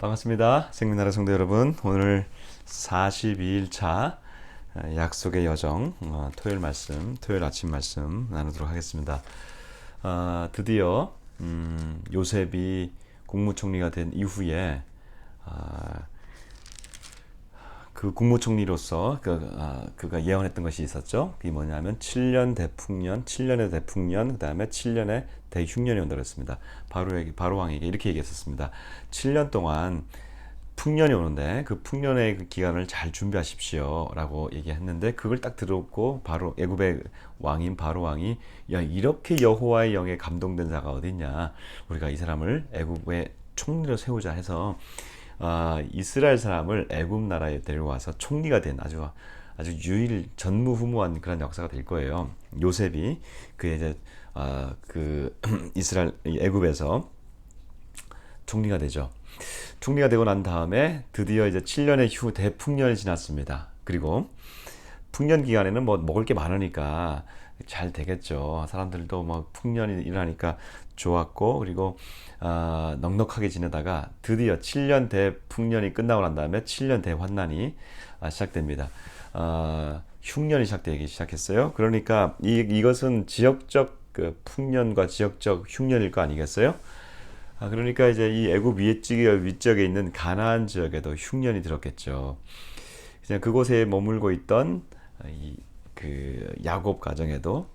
반갑습니다. 생명나라 성도 여러분. 오늘 42일차 약속의 여정 토요일 말씀, 토요일 아침 말씀 나누도록 하겠습니다. 드디어 요셉이 국무총리가 된 이후에 그 국무총리로서 그가 예언했던 것이 있었죠. 그게 뭐냐면 7년 대풍년, 7년의 대풍년, 그 다음에 7년의 대흉년이 온다고 했습니다. 바로 왕에게 이렇게 얘기했었습니다. 7년 동안 풍년이 오는데 그 풍년의 그 기간을 잘 준비하십시오 라고 얘기했는데, 그걸 딱 들었고 바로 애굽의 왕인 바로 왕이, 야, 이렇게 여호와의 영에 감동된 자가 어딨냐, 우리가 이 사람을 애굽의 총리로 세우자 해서 이스라엘 사람을 애굽 나라에 데려와서 총리가 된 아주 전무후무한 그런 역사가 될 거예요. 요셉이 이제 그 이스라엘 애굽에서 총리가 되죠. 총리가 되고 난 다음에 드디어 이제 7년의 휴 대풍년이 지났습니다. 그리고 풍년 기간에는 뭐 먹을 게 많으니까 잘 되겠죠. 사람들도 뭐 풍년이 일어나니까 좋았고, 그리고 넉넉하게 지내다가 드디어 7년 대풍년이 끝나고 난 다음에 7년 대환난이 시작됩니다. 흉년이 시작되기 시작했어요. 그러니까 이것은 지역적 그 풍년과 지역적 흉년일 거 아니겠어요? 그러니까 이제 이 애굽 위쪽에 있는 가나안 지역에도 흉년이 들었겠죠. 그냥 그곳에 머물고 있던 그 야곱 가정에도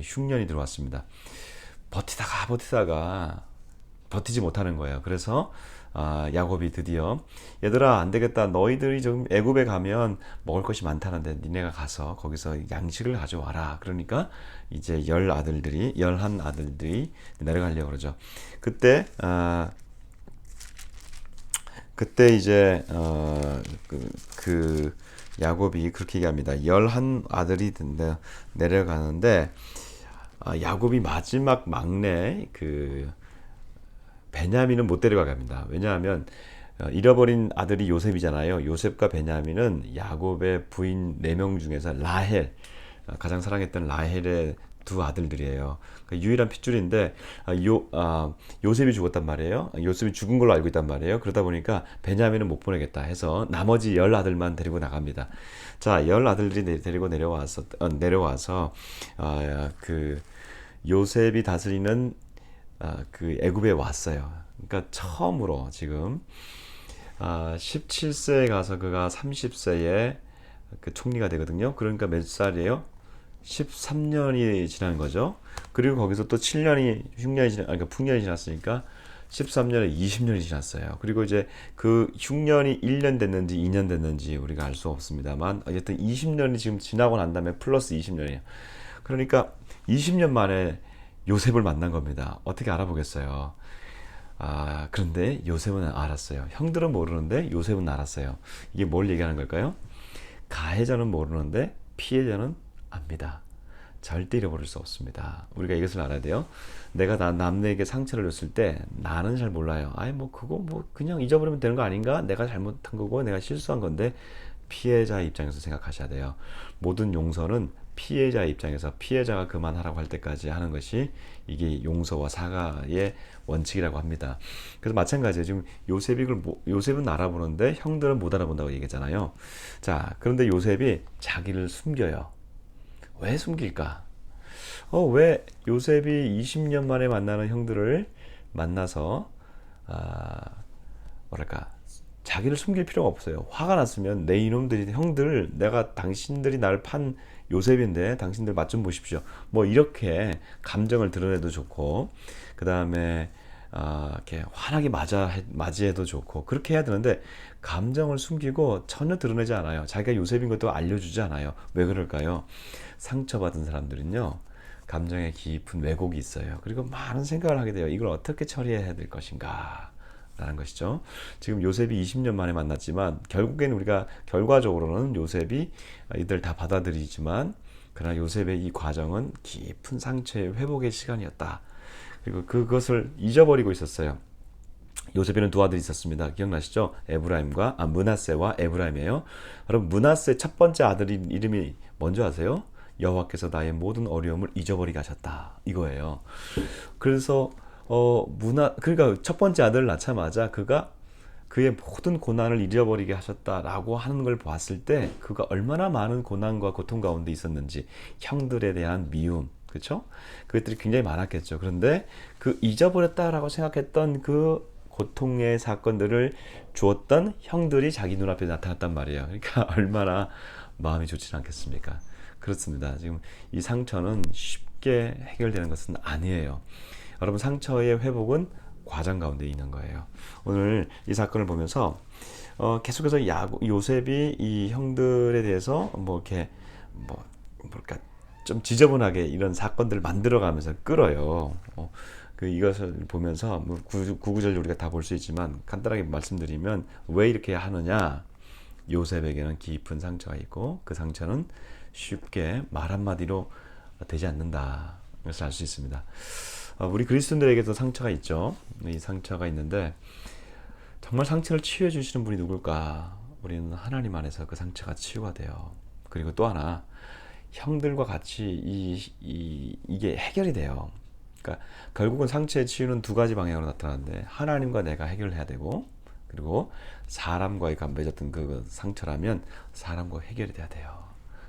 흉년이 들어왔습니다. 버티다가 버티지 못하는 거예요. 그래서 야곱이 드디어, 얘들아 안 되겠다, 너희들이 좀 애굽에 가면 먹을 것이 많다는데 니네가 가서 거기서 양식을 가져와라. 그러니까 이제 열한 아들들이 내려가려고 그러죠. 그때 이제 그 야곱이 그렇게 얘기합니다. 11아들이 내려가는데, 야곱이 마지막 막내 그 베냐민은 못 데려가갑니다. 왜냐하면 잃어버린 아들이 요셉이잖아요. 요셉과 베냐민은 야곱의 부인 4명 중에서 라헬, 가장 사랑했던 라헬의 두 아들들이에요. 그러니까 유일한 핏줄인데 요셉이 죽었단 말이에요. 요셉이 죽은 걸로 알고 있단 말이에요. 그러다 보니까 베냐민은 못 보내겠다 해서 나머지 10아들만 데리고 나갑니다. 자, 10아들들이 데리고 내려와서 그 요셉이 다스리는 그 애굽에 왔어요. 그러니까 처음으로 지금 17세에 가서 그가 30세에 그 총리가 되거든요. 그러니까 몇 살이에요? 13년이 지난 거죠. 그리고 거기서 또 7년이 그러니까 풍년이 지났으니까 13년에 20년이 지났어요. 그리고 이제 그 흉년이 1년 됐는지 2년 됐는지 우리가 알 수 없습니다만, 어쨌든 20년이 지금 지나고 난 다음에 플러스 20년이에요. 그러니까 20년 만에 요셉을 만난 겁니다. 어떻게 알아보겠어요? 그런데 요셉은 알았어요. 형들은 모르는데 요셉은 알았어요. 이게 뭘 얘기하는 걸까요? 가해자는 모르는데 피해자는 압니다. 절대 잃어버릴 수 없습니다. 우리가 이것을 알아야 돼요. 내가 남에게 상처를 줬을 때 나는 잘 몰라요. 그거 그냥 잊어버리면 되는 거 아닌가? 내가 잘못한 거고 내가 실수한 건데, 피해자 입장에서 생각하셔야 돼요. 모든 용서는 피해자 입장에서 피해자가 그만하라고 할 때까지 하는 것이 이게 용서와 사과의 원칙이라고 합니다. 그래서 마찬가지예요. 지금 요셉은 알아보는데 형들은 못 알아본다고 얘기했잖아요. 자, 그런데 요셉이 자기를 숨겨요. 왜 숨길까? 왜 요셉이 20년 만에 만나는 형들을 만나서 뭐랄까, 자기를 숨길 필요가 없어요. 화가 났으면 내 이놈들이, 형들, 내가 당신들이 날 판 요셉인데 당신들 맛 좀 보십시오. 뭐 이렇게 감정을 드러내도 좋고, 그 다음에 이렇게 환하게 맞이해도 좋고, 그렇게 해야 되는데 감정을 숨기고 전혀 드러내지 않아요. 자기가 요셉인 것도 알려주지 않아요. 왜 그럴까요? 상처받은 사람들은요, 감정에 깊은 왜곡이 있어요. 그리고 많은 생각을 하게 돼요. 이걸 어떻게 처리해야 될 것인가 라는 것이죠. 지금 요셉이 20년 만에 만났지만 결국엔 우리가 결과적으로는 요셉이 이들 다 받아들이지만, 그러나 요셉의 이 과정은 깊은 상처의 회복의 시간이었다. 그리고 그것을 잊어버리고 있었어요. 요셉에는 두 아들이 있었습니다. 기억나시죠? 므낫세와 에브라임이에요. 여러분, 므낫세 첫 번째 아들 이름이 뭔지 아세요? 여호와께서 나의 모든 어려움을 잊어버리게 하셨다, 이거예요. 그래서 그러니까 첫 번째 아들을 낳자마자 그가 그의 모든 고난을 잊어버리게 하셨다라고 하는 걸 봤을 때 그가 얼마나 많은 고난과 고통 가운데 있었는지, 형들에 대한 미움, 그렇죠? 그것들이 굉장히 많았겠죠. 그런데 그 잊어버렸다라고 생각했던 그 고통의 사건들을 주었던 형들이 자기 눈앞에 나타났단 말이에요. 그러니까 얼마나 마음이 좋지 않겠습니까? 그렇습니다. 지금 이 상처는 쉽게 해결되는 것은 아니에요. 여러분, 상처의 회복은 과정 가운데 있는 거예요. 오늘 이 사건을 보면서 계속해서 요셉이 이 형들에 대해서 뭐 이렇게 뭐 뭘까 좀 지저분하게 이런 사건들을 만들어가면서 끌어요. 그 이것을 보면서 뭐 구구절절 우리가 다 볼 수 있지만 간단하게 말씀드리면 왜 이렇게 하느냐? 요셉에게는 깊은 상처가 있고 그 상처는 쉽게 말 한마디로 되지 않는다. 그것을 알 수 있습니다. 우리 그리스도인들에게도 상처가 있죠. 이 상처가 있는데 정말 상처를 치유해 주시는 분이 누굴까? 우리는 하나님 안에서 그 상처가 치유가 돼요. 그리고 또 하나, 형들과 같이 이게 해결이 돼요. 그러니까 결국은 상처의 치유는 두 가지 방향으로 나타나는데 하나님과 내가 해결해야 되고, 그리고 사람과의 맺었던 그 상처라면 사람과 해결이 돼야 돼요.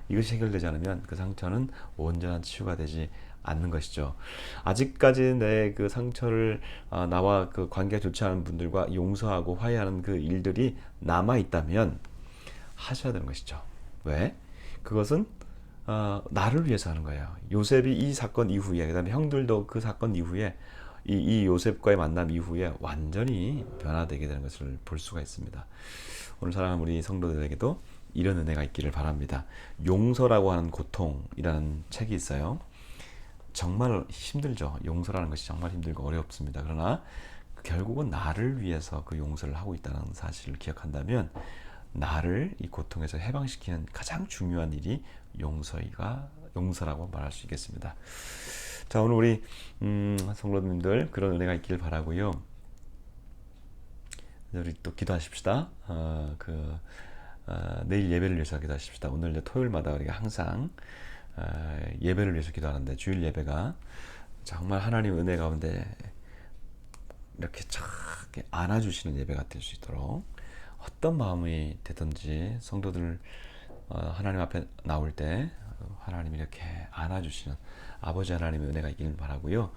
이것이 해결되지 않으면 그 상처는 온전한 치유가 되지 않는 것이죠. 아직까지 내 그 상처를 나와 그 관계가 좋지 않은 분들과 용서하고 화해하는 그 일들이 남아 있다면 하셔야 되는 것이죠. 왜? 그것은 나를 위해서 하는 거예요. 요셉이 이 사건 이후에, 그다음에 형들도 그 사건 이후에 이 요셉과의 만남 이후에 완전히 변화되게 되는 것을 볼 수가 있습니다. 오늘 사랑하는 우리 성도들에게도 이런 은혜가 있기를 바랍니다. 용서라고 하는 고통이라는 책이 있어요. 정말 힘들죠. 용서라는 것이 정말 힘들고 어렵습니다. 그러나 결국은 나를 위해서 그 용서를 하고 있다는 사실을 기억한다면 나를 이 고통에서 해방시키는 가장 중요한 일이 용서라고 말할 수 있겠습니다. 자, 오늘 우리 성도님들 그런 은혜가 있길 바라고요. 우리 또 기도하십시다. 내일 예배를 위해서 기도하십시다. 오늘 이제 토요일마다 우리가 항상 예배를 위해서 기도하는데 주일 예배가 정말 하나님 은혜 가운데 이렇게 착 안아주시는 예배가 될 수 있도록 어떤 마음이 되든지 성도들 하나님 앞에 나올 때 하나님 이렇게 안아주시는 아버지 하나님의 은혜가 있기를 바라고요.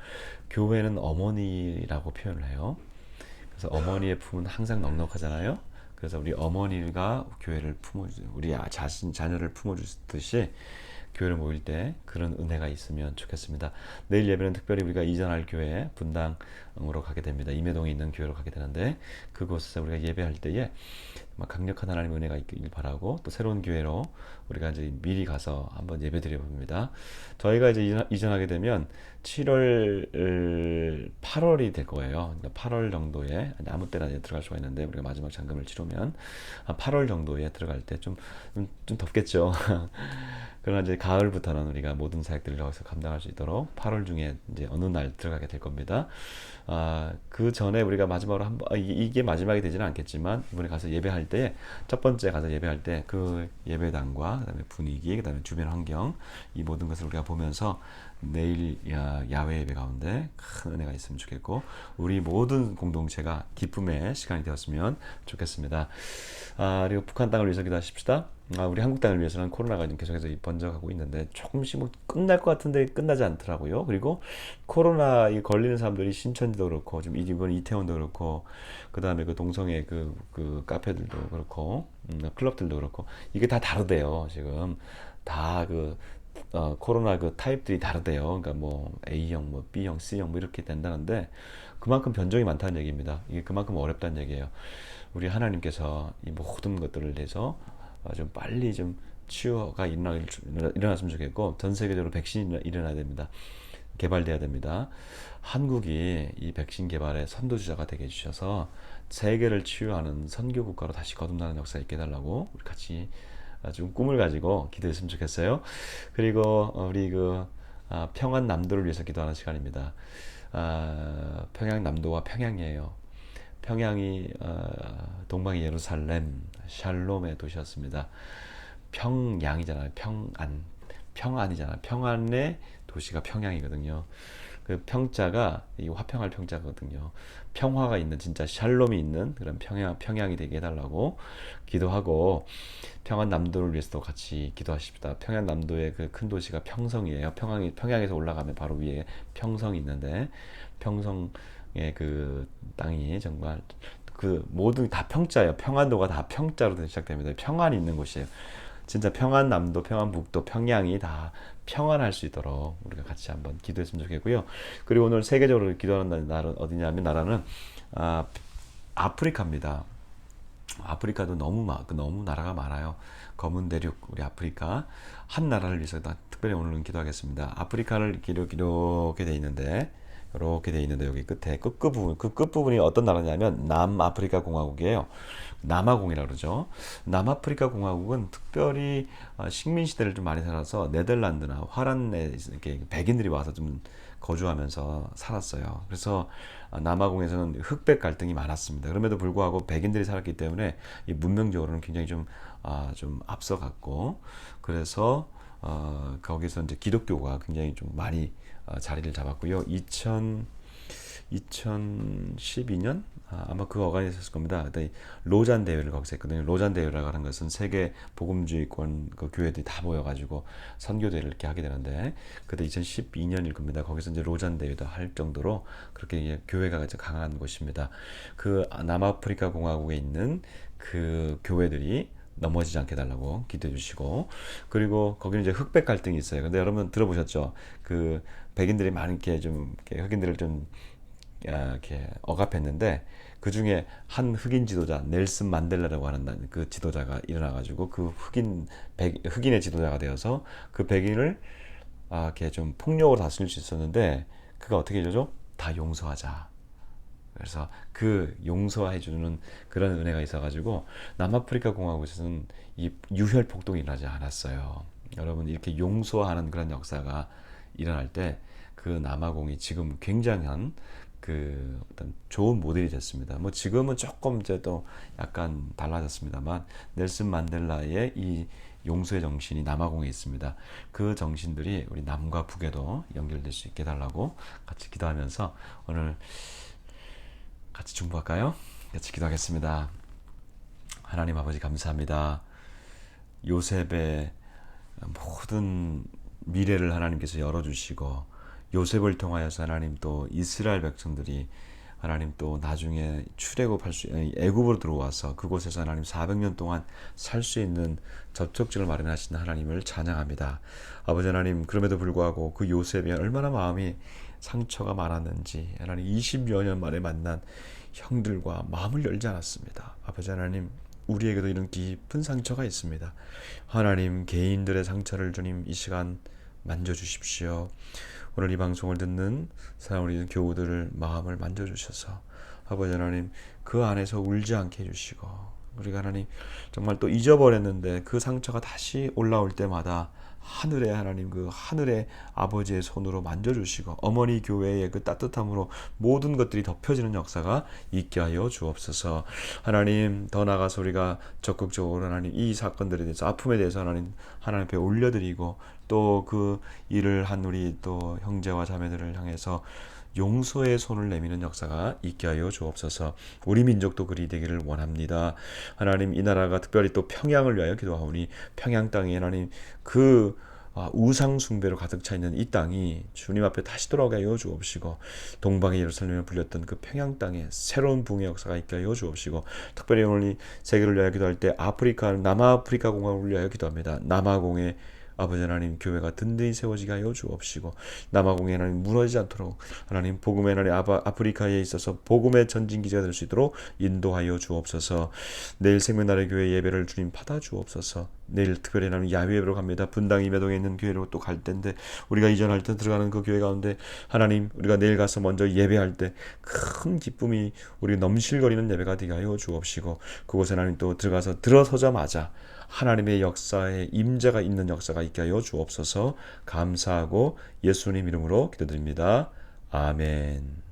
교회는 어머니라고 표현을 해요. 그래서 어머니의 품은 항상 넉넉하잖아요. 그래서 우리 어머니가 교회를 우리 자녀를 품어주듯이 교회를 모일 때 그런 은혜가 있으면 좋겠습니다. 내일 예배는 특별히 우리가 이전할 교회 분당으로 가게 됩니다. 임해동에 있는 교회로 가게 되는데 그곳에서 우리가 예배할 때에 강력한 하나님의 은혜가 있길 바라고 또 새로운 교회로 우리가 이제 미리 가서 한번 예배 드려봅니다. 저희가 이제 이전하게 되면 7월, 8월이 될 거예요. 8월 정도에 아무 때나 들어갈 수가 있는데 우리가 마지막 잔금을 치르면 8월 정도에 들어갈 때 좀 덥겠죠. 그러나 이제 가을부터는 우리가 모든 사역들을 여기서 감당할 수 있도록 8월 중에 이제 어느 날 들어가게 될 겁니다. 그 전에 우리가 마지막으로 이게 마지막이 되지는 않겠지만 이번에 가서 예배할 때 첫 번째 가서 예배할 때 그 예배당과 그다음에 분위기, 그다음에 주변 환경 이 모든 것을 우리가 보면서 내일 야외 예배 가운데 큰 은혜가 있으면 좋겠고 우리 모든 공동체가 기쁨의 시간이 되었으면 좋겠습니다. 그리고 북한 땅을 위해서 기도하십시다. 우리 한국 땅을 위해서는 코로나가 지금 계속해서 번져가고 있는데 조금씩 뭐 끝날 것 같은데 끝나지 않더라고요. 그리고 코로나 걸리는 사람들이 신천지도 그렇고 지금 이번 이태원도 그렇고 그 다음에 그 동성애 그 카페들도 그렇고 클럽들도 그렇고 이게 다 다르대요. 지금 다 코로나 타입들이 다르대요. 그러니까 뭐 A형, 뭐 B형, C형 뭐 이렇게 된다는데 그만큼 변종이 많다는 얘기입니다. 이게 그만큼 어렵다는 얘기예요. 우리 하나님께서 이 모든 것들을 대해서 좀 빨리 좀 치유가 일어났으면 좋겠고 전 세계적으로 백신이 일어나야 됩니다. 개발돼야 됩니다. 한국이 이 백신 개발의 선도주자가 되게 해주셔서 세계를 치유하는 선교 국가로 다시 거듭나는 역사가 있게 해달라고 우리 같이 좀 꿈을 가지고 기도했으면 좋겠어요. 그리고 우리 평안 남도를 위해서 기도하는 시간입니다. 평양남도와 평양이에요. 평양이 동방의 예루살렘 샬롬의 도시였습니다. 평양이잖아요. 평안이잖아요. 평안의 도시가 평양이거든요. 그 평자가 이 화평할 평자거든요. 평화가 있는 진짜 샬롬이 있는 그런 평양이 되게 해달라고 기도하고 평안남도를 위해서도 같이 기도하십시다. 평안남도의 그 큰 도시가 평성이에요. 평양에서 올라가면 바로 위에 평성이 있는데 평성의 그 땅이 정말 그 모든 다 평자예요. 평안도가 다 평자로 시작됩니다. 평안이 있는 곳이에요. 진짜 평안남도, 평안북도, 평양이 다 평안할 수 있도록 우리가 같이 한번 기도했으면 좋겠고요. 그리고 오늘 세계적으로 기도하는 나라는 어디냐면 나라는 아프리카입니다. 아프리카도 너무 나라가 많아요. 검은 대륙 우리 아프리카 한 나라를 위해서 특별히 오늘은 기도하겠습니다. 아프리카를 이렇게 돼 있는데 여기 끝에 그 끝부분이 어떤 나라냐면 남아프리카 공화국이에요. 남아공이라고 그러죠. 남아프리카 공화국은 특별히 식민 시대를 좀 많이 살아서 네덜란드나 화란에 이렇게 백인들이 와서 좀 거주하면서 살았어요. 그래서 남아공에서는 흑백 갈등이 많았습니다. 그럼에도 불구하고 백인들이 살았기 때문에 이 문명적으로는 굉장히 좀 앞서갔고, 그래서 거기서 이제 기독교가 굉장히 좀 많이 자리를 잡았고요. 2012년 아마 그 어간이 있었을 겁니다. 그때 로잔 대회를 거기서 했거든요. 로잔 대회라고 하는 것은 세계 복음주의권 그 교회들이 다 모여가지고 선교 대회를 이렇게 하게 되는데, 그때 2012년일 겁니다. 거기서 이제 로잔 대회도 할 정도로 그렇게 교회가 이제 강한 곳입니다. 그 남아프리카 공화국에 있는 그 교회들이 넘어지지 않게 해달라고 기도해 주시고, 그리고 거기는 이제 흑백 갈등이 있어요. 근데 여러분 들어보셨죠? 그 백인들이 많은 이렇게 흑인들을 좀 이렇게 억압했는데, 그 중에 한 흑인 지도자 넬슨 만델라라고 하는 그 지도자가 일어나가지고 그 흑인의 지도자가 되어서 그 백인을 이렇게 좀 폭력으로 다스릴 수 있었는데, 그가 어떻게 해주죠? 다 용서하자. 그래서 그 용서해주는 그런 은혜가 있어가지고 남아프리카 공화국에서는 이 유혈 폭동이 일어나지 않았어요. 여러분, 이렇게 용서하는 그런 역사가 일어날 때 그 남아공이 지금 굉장한 그 어떤 좋은 모델이 됐습니다. 뭐 지금은 조금 이제 또 약간 달라졌습니다만, 넬슨 만델라의 이 용서의 정신이 남아공에 있습니다. 그 정신들이 우리 남과 북에도 연결될 수 있게 해달라고 같이 기도하면서 오늘 같이 중보할까요? 같이 기도하겠습니다. 하나님 아버지 감사합니다. 요셉의 모든 미래를 하나님께서 열어주시고, 요셉을 통하여서 하나님 또 이스라엘 백성들이 하나님 또 나중에 출애굽할 애굽으로 들어와서 그곳에서 하나님 400년 동안 살 수 있는 접촉지를 마련하신 하나님을 찬양합니다. 아버지 하나님, 그럼에도 불구하고 그 요셉이 얼마나 마음이 상처가 많았는지 하나님 20여 년 만에 만난 형들과 마음을 열지 않았습니다. 아버지 하나님, 우리에게도 이런 깊은 상처가 있습니다. 하나님, 개인들의 상처를 주님 이 시간 만져주십시오. 오늘 이 방송을 듣는 사랑하는 교우들을 마음을 만져주셔서 아버지 하나님, 그 안에서 울지 않게 해주시고, 우리가 하나님 정말 또 잊어버렸는데 그 상처가 다시 올라올 때마다 하늘의 하나님, 그 하늘의 아버지의 손으로 만져주시고 어머니 교회의 그 따뜻함으로 모든 것들이 덮여지는 역사가 있게 하여 주옵소서. 하나님, 더 나아가서 우리가 적극적으로 하나님 이 사건들에 대해서, 아픔에 대해서 하나님 앞에 올려드리고, 또 그 일을 한 우리 또 형제와 자매들을 향해서 용서의 손을 내미는 역사가 있게 하여 주옵소서. 우리 민족도 그리 되기를 원합니다. 하나님, 이 나라가 특별히 또 평양을 위하여 기도하오니, 평양 땅에 하나님 그 우상 숭배로 가득 차 있는 이 땅이 주님 앞에 다시 돌아오게 하여 주옵시고, 동방의 예루살렘을 불렸던 그 평양 땅에 새로운 부흥의 역사가 있게 하여 주옵시고, 특별히 오늘 이 세계를 위하여 기도할 때 남아프리카 공화국을 위하여 기도합니다. 남아공의 아버지 하나님, 교회가 든든히 세워지게 하여 주옵시고, 남아공에 하나님 무너지지 않도록 하나님 복음의 하나님 아프리카에 있어서 복음의 전진기지가 될 수 있도록 인도하여 주옵소서. 내일 생명나라의 교회 예배를 주님 받아 주옵소서. 내일 특별히 하나님 야외 예배로 갑니다. 분당 임회동에 있는 교회로 또 갈 텐데, 우리가 이전할 때 들어가는 그 교회 가운데 하나님, 우리가 내일 가서 먼저 예배할 때 큰 기쁨이 우리 넘실거리는 예배가 되게 하여 주옵시고, 그곳에 하나님 또 들어서자마자 하나님의 역사에 임재가 있는 역사가 있게 하여 주옵소서. 감사하고 예수님 이름으로 기도드립니다. 아멘.